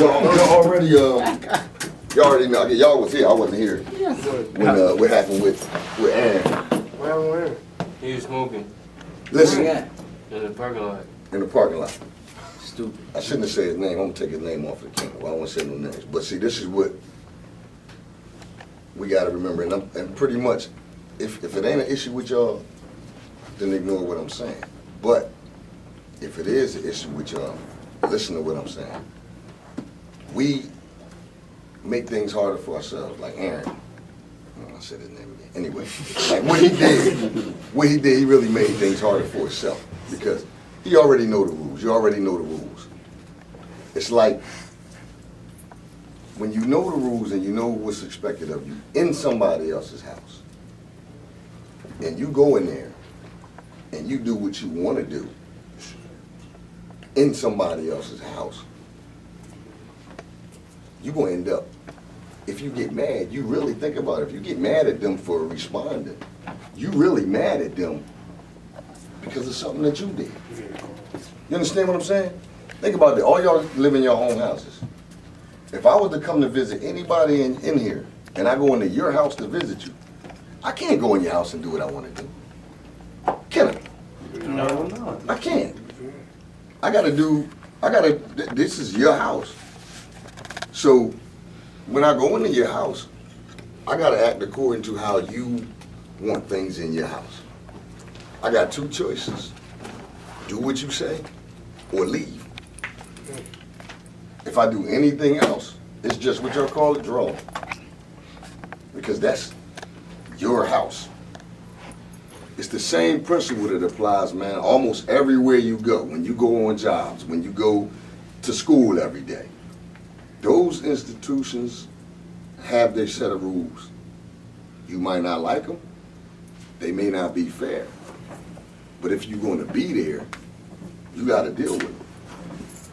Y'all already, y'all already know. Y'all was here. I wasn't here when what happened with Aaron. What happened with Aaron? He was smoking Listen, in the parking lot. in the parking lot. Stupid. I shouldn't have said his name. I'm gonna take his name off of the camera. I don't want to say no names. But see, this is what we gotta remember. And pretty much, if it ain't an issue with y'all, then ignore what I'm saying. But if it is an issue with y'all, listen to what I'm saying. We make things harder for ourselves, like Aaron. I said his name again. Anyway, like what he did, he really made things harder for himself because he already know the rules. You already know the rules. It's like when you know the rules and you know what's expected of you in somebody else's house, and you go in there and you do what you want to do in somebody else's house, you're going to end up, if you get mad, you really think about it. If you get mad at them for responding, you really mad at them because of something that you did. You understand what I'm saying? Think about it. All y'all live in your own houses. If I was to come to visit anybody in here, and I go into your house to visit you, I can't go in your house and do what I want to do. Can I? No. I can't. This is your house. So when I go into your house, I gotta act according to how you want things in your house. I got two choices. Do what you say or leave. If I do anything else, it's just what y'all call it, draw. Because that's your house. It's the same principle that applies, man, almost everywhere you go. When you go on jobs, when you go to school every day. Those institutions have their set of rules. You might not like them. They may not be fair. But if you're going to be there, you got to deal with them.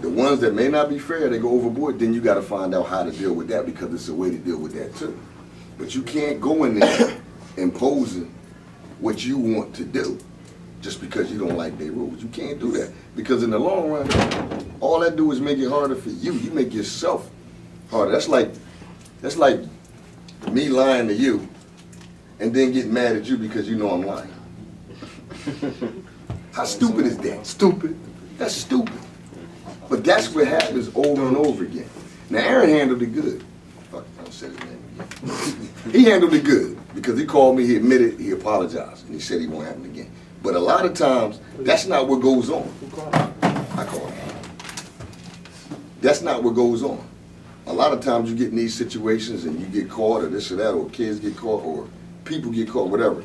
The ones that may not be fair, they go overboard, then you got to find out how to deal with that because it's a way to deal with that too. But you can't go in there imposing what you want to do just because you don't like their rules. You can't do that because in the long run, all that do is make it harder for you. You make yourself harder. That's like me lying to you and then getting mad at you because you know I'm lying. How stupid is that? Stupid. That's stupid. But that's what happens over and over again. Now Aaron handled it good. Fuck, I said his name again. He handled it good because he called me, he admitted, he apologized, and he said he won't happen again. But a lot of times, that's not what goes on. I call him. That's not what goes on. A lot of times you get in these situations and you get caught or this or that, or kids get caught, or people get caught, whatever,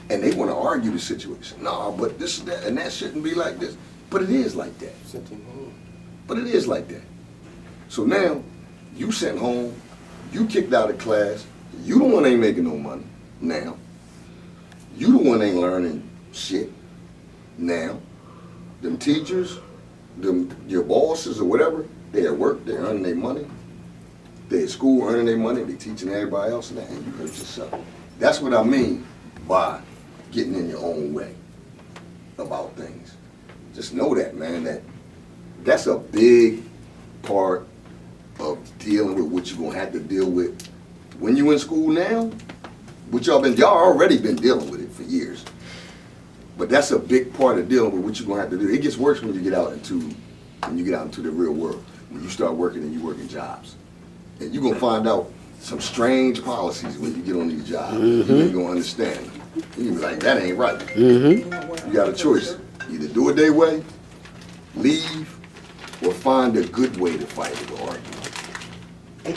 and they want to argue the situation. No, but this and that, and that shouldn't be like this. But it is like that. But it is like that. So now, you sent home, you kicked out of class, you the one ain't making no money now. You the one ain't learning shit now. Them teachers, your bosses or whatever, they at work, they earning their money. They at school earning their money, they teaching everybody else and that, and you hurt yourself. That's what I mean by getting in your own way about things. Just know that, man, that's a big part of dealing with what you're gonna have to deal with when you in school now, which y'all already been dealing with it for years. But that's a big part of dealing with what you're gonna have to do. It gets worse when you get out into the real world, when you start working and you working jobs. And you're gonna find out some strange policies when you get on these jobs. You ain't gonna understand them. You're gonna be like, that ain't right. You got a choice. Either do it their way, leave, or find a good way to fight it or argue.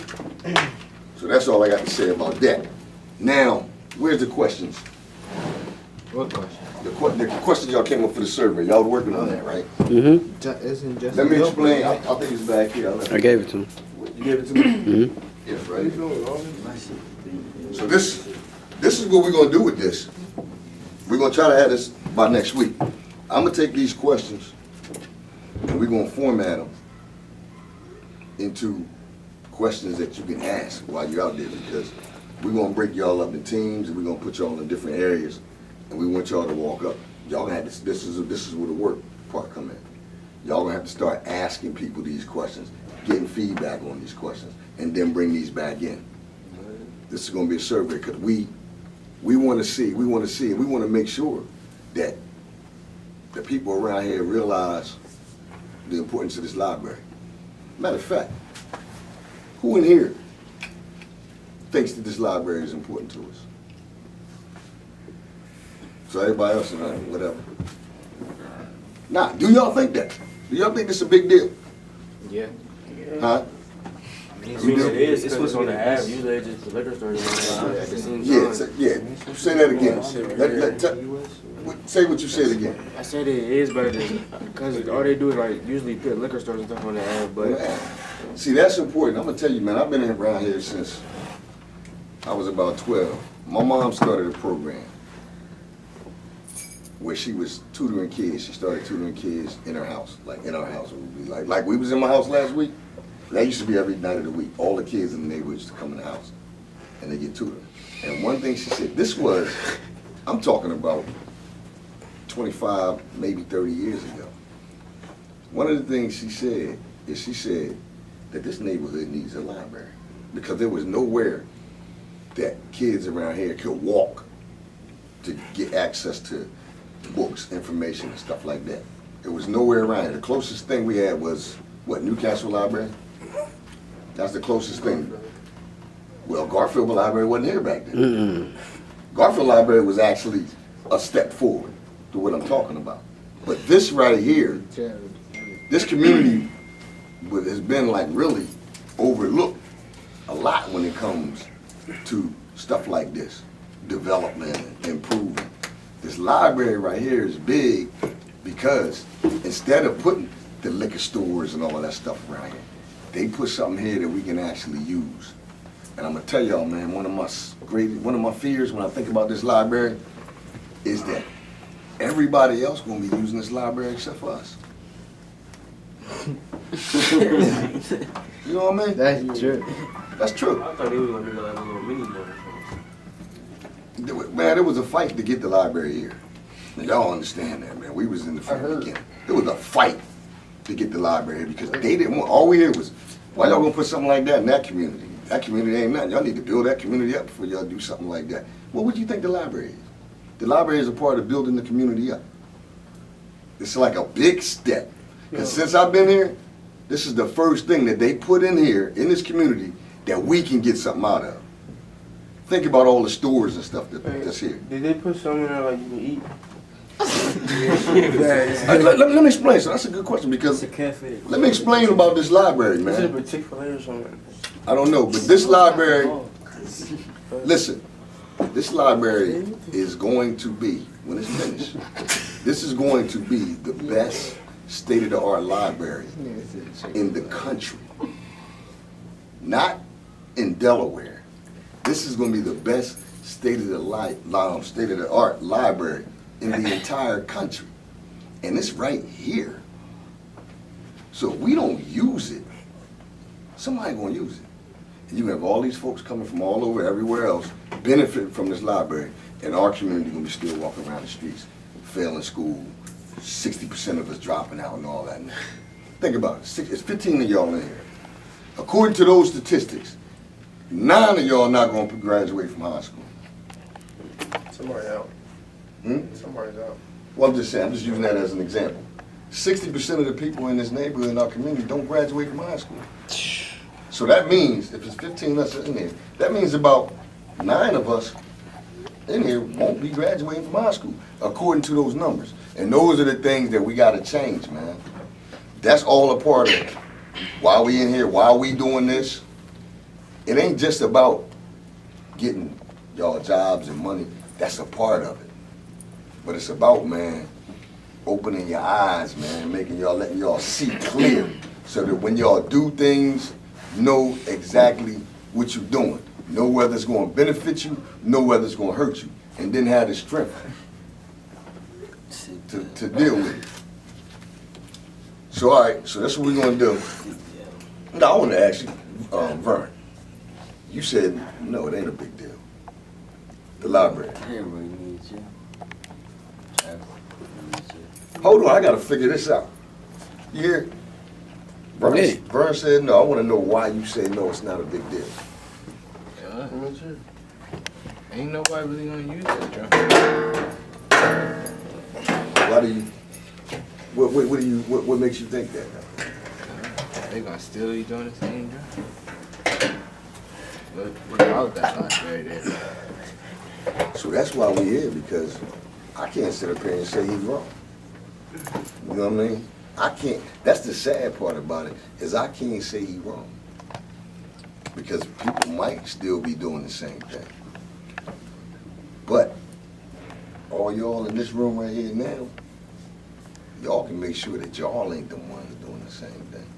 So that's all I got to say about that. Now, where's the questions? What question? The questions y'all came up for the survey. Y'all working on that, right? Let me explain. I think it's back here. I gave it to him. You gave it to me? Yes, right. So this is what we're gonna do with this. We're gonna try to have this by next week. I'm gonna take these questions and we're gonna format them into questions that you can ask while you're out there, because we're gonna break y'all up in teams and we're gonna put y'all in different areas, and we want y'all to walk up. Y'all gonna have this is where the work part come in. Y'all gonna have to start asking people these questions getting feedback on these questions, and then bring these back in. This is gonna be a survey, because we wanna see, and we wanna make sure that the people around here realize the importance of this library. Matter of fact, who in here thinks that this library is important to us? So everybody else, whatever. Nah, do y'all think that? Do y'all think this is a big deal? Yeah. Huh? I mean, it is. It's what's on the app. Usually they just the liquor stores on the app at the same Yeah, time. say that again. Say what you said again. I said it is better because all they do is like usually put liquor stores and stuff on the app, but See, that's important. I'm gonna tell you, man, I've been around here since I was about 12. My mom started a program where she was tutoring kids. She started tutoring kids in her house, like in our house. It would be like we was in my house last week. That used to be every night of the week. All the kids in the neighborhood used to come in the house and they get tutored. And one thing she said, this was, I'm talking about 25, maybe 30 years ago. One of the things she said is she said that this neighborhood needs a library because there was nowhere that kids around here could walk to get access to books, information, and stuff like that. There was nowhere around here. The closest thing we had was, what, Newcastle Library? That's the closest thing. Well, Garfield Library wasn't here back then. Garfield Library was actually a step forward to what I'm talking about. But this right here, this community has been like really overlooked a lot when it comes to stuff like this, development, improvement. This library right here is big because instead of putting the liquor stores and all of that stuff around here, they put something here that we can actually use. And I'm gonna tell y'all, man, one of my fears when I think about this library is that everybody else gonna be using this library except for us. You know what I mean? That's true. That's true. I thought they were gonna do like a little mini board. Man, there was a fight to get the library here. Now, y'all understand that, man. We was in the front beginning. There was a fight to get the library here because they didn't want, all we heard was, why y'all gonna put something like that in that community? That community ain't nothing. Y'all need to build that community up before y'all do something like that. Well, what do you think the library is? The library is a part of building the community up. It's like a big step. Because since I've been here, this is the first thing that they put in here, in this community, that we can get something out of. Think about all the stores and stuff that's here. Did they put something in there like you can eat? Let me explain. So that's a good question because It's a cafe. let me explain about this library, Is it man. a Chick-fil-A or something? I don't know, but this library, listen, this library is going to be, when it's finished, this is going to be the best state-of-the-art library in the country. Not in Delaware. This is going to be the best state-of-the-art library in the entire country. And it's right here. So if we don't use it, somebody going to use it. And you have all these folks coming from all over, everywhere else, benefiting from this library, and our community going to be still walking around the streets, failing school, 60% of us dropping out and all that. Think about it. It's 15 of y'all in here. According to those statistics, 9 of y'all not going to graduate from high school. Somebody out. Somebody's out. Well, I'm just saying, I'm just using that as an example. 60% of the people in this neighborhood, in our community, don't graduate from high school. So that means, if it's 15 of us in here, that means about 9 of us in here won't be graduating from high school, according to those numbers. And those are the things that we gotta change, man. That's all a part of it. Why we in here, why we doing this? It ain't just about getting y'all jobs and money. That's a part of it. But it's about, man, opening your eyes, man, letting y'all see clear so that when y'all do things, know exactly what you're doing. Know whether it's going to benefit you, know whether it's going to hurt you, and then have the strength to deal with it. So, all right, so that's what we're going to do. Now, I want to ask you, Vern, you said, no, it ain't a big deal. The library. Everybody needs you. Hold on, I got to figure this out. You hear? Vern said no. I want to know why you say no, it's not a big deal. Yeah. Ain't nobody really gonna use that drum. Why do you, what makes you think that? They gonna still be doing the same drum. But without that library there. So that's why we're here, because I can't sit up here and say he's wrong. You know what I mean? I can't, that's the sad part about it, is I can't say he's wrong. Because people might still be doing the same thing. But all y'all in this room right here now, y'all can make sure that y'all ain't the ones doing the same thing.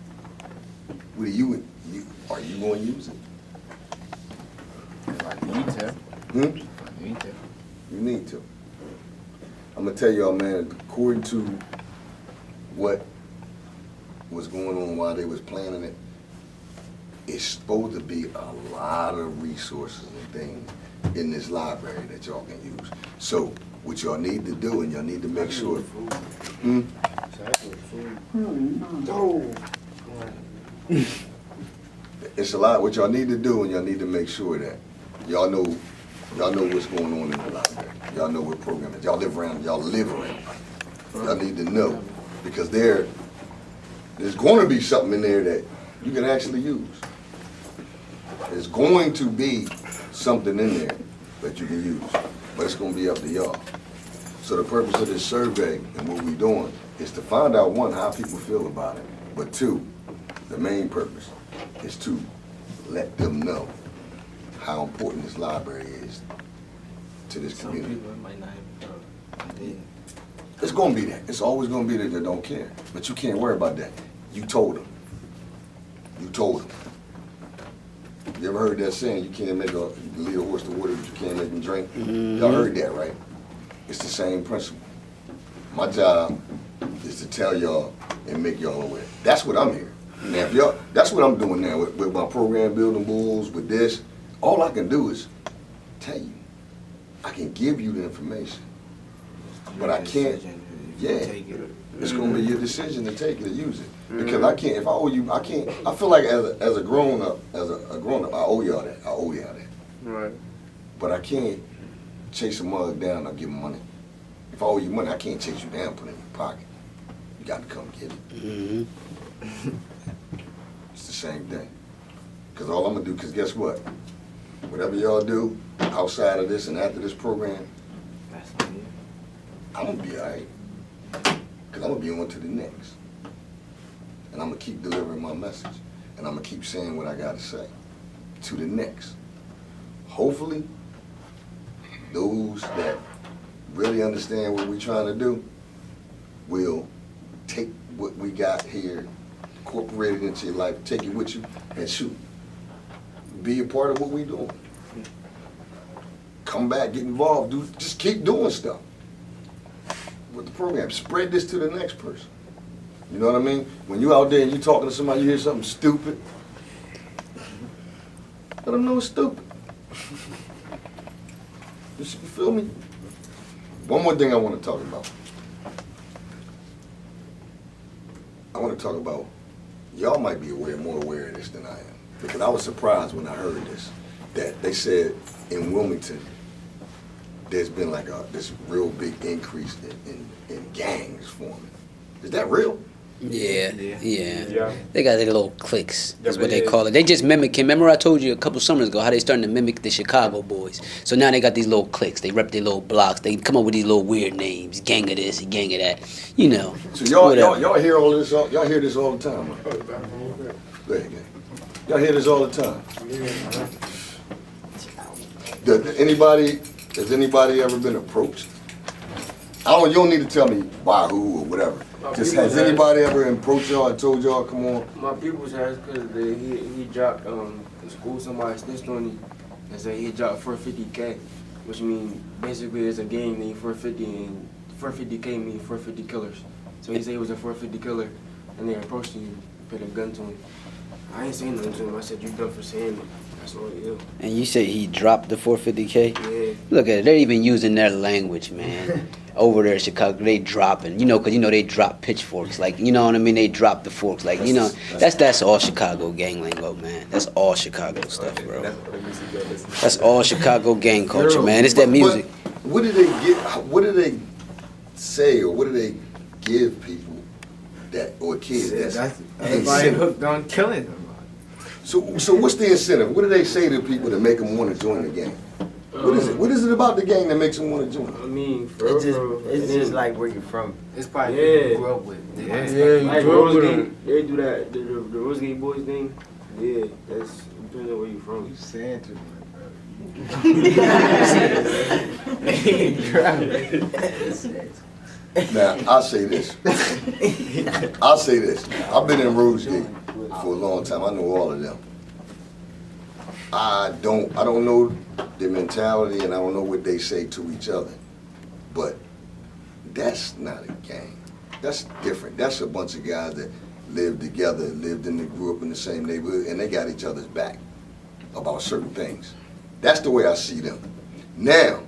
What are you gonna use it? Like, you need to. Hmm? You need to. You need to. I'm gonna tell y'all, man, according to what was going on while they was planning it, it's supposed to be a lot of resources and things in this library that y'all can use. So what y'all need to do, and y'all need to make sure. It's a lot. What y'all need to do, and y'all need to make sure that y'all know what's going on in the library. Y'all know what program it is. Y'all live around. Y'all need to know, because there's going to be something in there that you can actually use. There's going to be something in there that you can use, but it's going to be up to y'all. So the purpose of this survey and what we're doing is to find out, one, how people feel about it, but two, the main purpose is to let them know how important this library is to this Some community. people might not have. It's going to be that. It's always going to be that don't care. But you can't worry about that. You told them. You told them. You ever heard that saying, you can't make lead a horse to water, but you can't make him drink? Y'all heard that, right? It's the same principle. My job is to tell y'all and make y'all aware. That's what I'm here. Now, if y'all, that's what I'm doing now with my program building bulls, with this. All I can do is tell you. I can give you the information. But I can't, yeah, it's gonna be your decision to take it or use it. Because I can't, if I owe you, I can't, I feel like as a grown up, I owe y'all that, Right. But I can't chase a mug down or give him money. If I owe you money, I can't chase you down and put it in your pocket. You got to come get it. It's the same thing. Because all I'm gonna do, because guess what? Whatever y'all do outside of this and after this program, That's what it is. I'm gonna be all right. Because I'm gonna be on to the next. And I'm gonna keep delivering my message. And I'm gonna keep saying what I gotta say to the next. Hopefully, those that really understand what we're trying to do will take what we got here, incorporate it into your life, take it with you, and shoot. Be a part of what we're doing. Come back, get involved, just keep doing stuff with the program. Spread this to the next person. You know what I mean? When you out there and you talking to somebody, you hear something stupid, let them know it's stupid. You feel me? One more thing I want to talk about. I want to talk about, y'all might be more aware of this than I am. Because I was surprised when I heard this, that they said in Wilmington, there's been like this real big increase in gangs forming. Is that real? Yeah. Yeah. They got their little cliques. That's Yeah, what they but call it. They just mimic him. Remember I told you a couple summers ago how they starting to mimic the Chicago boys. So now they got these little cliques. They rep their little blocks. They come up with these little weird names. Gang of this, gang of that. You know. So y'all whatever. hear all this, y'all hear this all the time, right? Go ahead, gang. Y'all hear this all the time. Has anybody ever been approached? You don't need to tell me by who or whatever. Just has anybody ever approached y'all and told y'all, come on? My people's asked because he dropped in school, somebody snitched on him and said he dropped 450K, which means basically it's a gang named 450 and 450K means 450 killers. So he said he was a 450 killer and they approached him, put a gun to him. I ain't saying nothing to him. I said you done for saying it. That's all ill. And you say he dropped the 450K? Yeah. Look at it. They're even using their language, man. Over there in Chicago, they dropping. You know, 'cause you know they drop pitchforks. Like, you know what I mean? They drop the forks. Like, you know, that's all Chicago gang lingo, man. That's all Chicago stuff, bro. That's all Chicago gang culture, man. It's that music. But what do they get? What do they say, or what do they give people that, or kids? That's Incentive? everybody hooked on killing them. So what's the incentive? What do they say to people to make them want to join the gang? What is it? What is it about the gang that makes them want to join? I mean, for real, It's just like where you're from. It's probably Yeah. people you grew up with. like you Rosegate, they do that, the Rosegate boys thing. Yeah, that's depending on where you from. You saying too much, bro. Now, I'll say this. I'll say this. I've been in Rosegate for a long time. I know all of them. I don't know their mentality, and I don't know what they say to each other. But that's not a gang. That's different. That's a bunch of guys that lived together, grew up in the same neighborhood, and they got each other's back about certain things. That's the way I see them. Now,